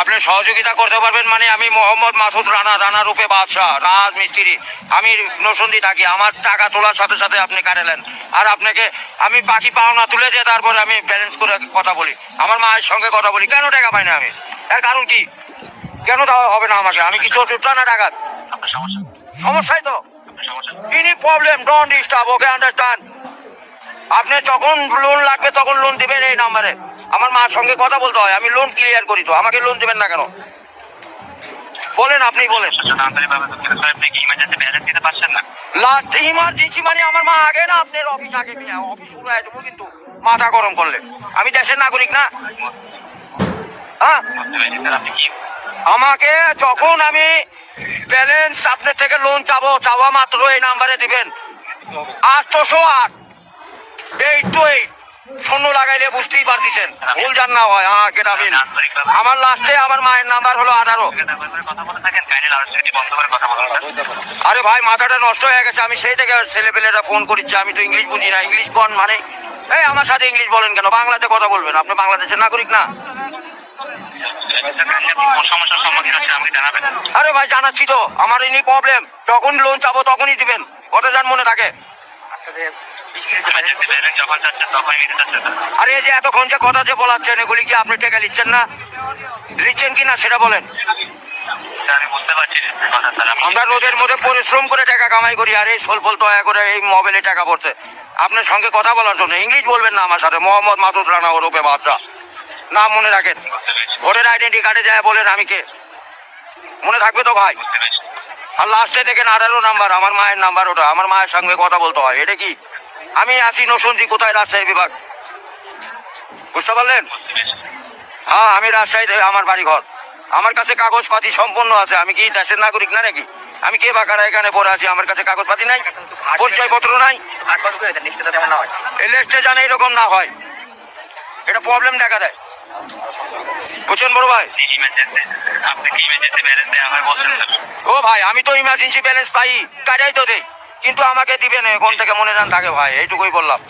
আপনি সহযোগিতা করতে পারবেন মানে আমি মোহাম্মদ মাসুদ রানা, রানা রূপে বাদশাহ, রাজ মিস্ত্রি। আমি নসন্দি থাকি। আমার টাকা তোলার সাথে সাথে আপনি কাটালেন, আর আপনাকে আমি বাকি পাওনা তুলে দিয়ে তারপরে আমি ব্যালেন্স করে কথা বলি, আমার মায়ের সঙ্গে কথা বলি। কেন টাকা পাই না আমি? এর কারণ কি? কেন দেওয়া হবে না আমাকে? আমি কি চোর না ডাকাত? সমস্যাই তো any problem, don't disturb, okay understand. আপনি যখন লোন লাগবে তখন লোন দিবেন এই নাম্বারে। আমার মার সঙ্গে কথা বলতে হয়, আমি লোন ক্লিয়ার করি। তো আমাকে লোন দিবেন না কেন বলেন? আপনি বলেন। লাস্ট ইমার্জেন্সি মানে আমার মা আগে না আপনার অফিস আগে, অফিস শুরু হয়ে যাবো কিন্তু মাথা গরম করলে। আমি দেশের নাগরিক না? হ্যাঁ, আমাকে যখন আমি ব্যালেন্স আপনার থেকে লোন চাবো, চাওয়া মাত্র এই নাম্বারে দিবেন 808 828 শূন্য লাগাইলে বুঝতেই পারতেছেন, ভুল জান না হয়। হ্যাঁ কেটাবিন আমার লাস্টে আমার মায়ের নাম্বার হলো 18। আরে ভাই মাথাটা নষ্ট হয়ে গেছে, আমি সেই থেকে ছেলে পেলেটা ফোন করিচ্ছি। আমি তো ইংলিশ বুঝি না। ইংলিশ কোন মানে? এই আমার সাথে ইংলিশ বলেন কেন? বাংলাতে কথা বলবেন। আপনি বাংলাদেশের নাগরিক না? আরে ভাই জানাচ্ছি তো, আমার এনি প্রবলেম। যখন লোন চাবো তখনই দিবেন, কথা যান মনে থাকে। আরে এই যে এতক্ষণ যে কথা যে বলাচ্ছেন, এগুলি কি আপনি টাকা নিচ্ছেন না? নিচ্ছেন কি না সেটা বলেন। আমরা রোদের মধ্যে পরিশ্রম করে টাকা কামাই করি, আর এই সোলফল দয়া করে এই মোবাইলে টাকা পড়ছে আপনার সঙ্গে কথা বলার জন্য। ইংলিশ বলবেন না আমার সাথে। মোহাম্মদ মাসুদ রানা ওরফে বাদশাহ, নাম মনে রাখেন। ভোটের আইডেন্টি কার্ডে যায় বলেন আমি কে, মনে থাকবে তো ভাই? আর লাস্টে দেখেন 18 নাম্বার, আমার মায়ের নাম্বার ওটা। আমার মায়ের সঙ্গে কথা বলতে হয়। এটা কি? আমি আসি নসন্দি, কোথায়? রাজশাহী বিভাগ, বুঝতে পারলেন? হ্যাঁ আমি রাজশাহীতে, আমার বাড়ি ঘর। আমার কাছে কাগজপাতি সম্পন্ন আছে। আমি কি দেশের নাগরিক না নাকি? আমি কে বাকারা এখানে পড়ে আছি? আমার কাছে কাগজপাতি নাই, পরিচয় পত্র নাই। এই লিস্টে জানে এরকম না হয়, এটা প্রবলেম দেখা দেয়, বুঝছেন বড় ভাই? ও ভাই আমি তো ইমার্জেন্সি ব্যালেন্স পাই, কাটাই তো দেই, কিন্তু আমাকে দিবেন কোন থেকে মনে জান থাকে ভাই, এইটুকুই বললাম।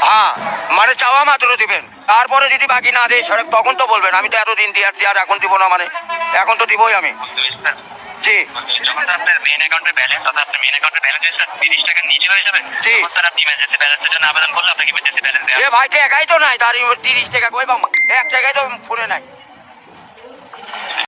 হ্যাঁ মানে চাওয়া মাত্র দিবেন, তারপরে যদি বাকি না দেয় তখন তো বলবেন। আমি তো এতদিন দিয়ে আসছি, আর এখন দিব না মানে? এখন তো দিবই আমি। জি ভাই, টাকাই তো নাই, তার 30 টাকা কই পাবো? 1 টাকাই তো ফোনে নাই।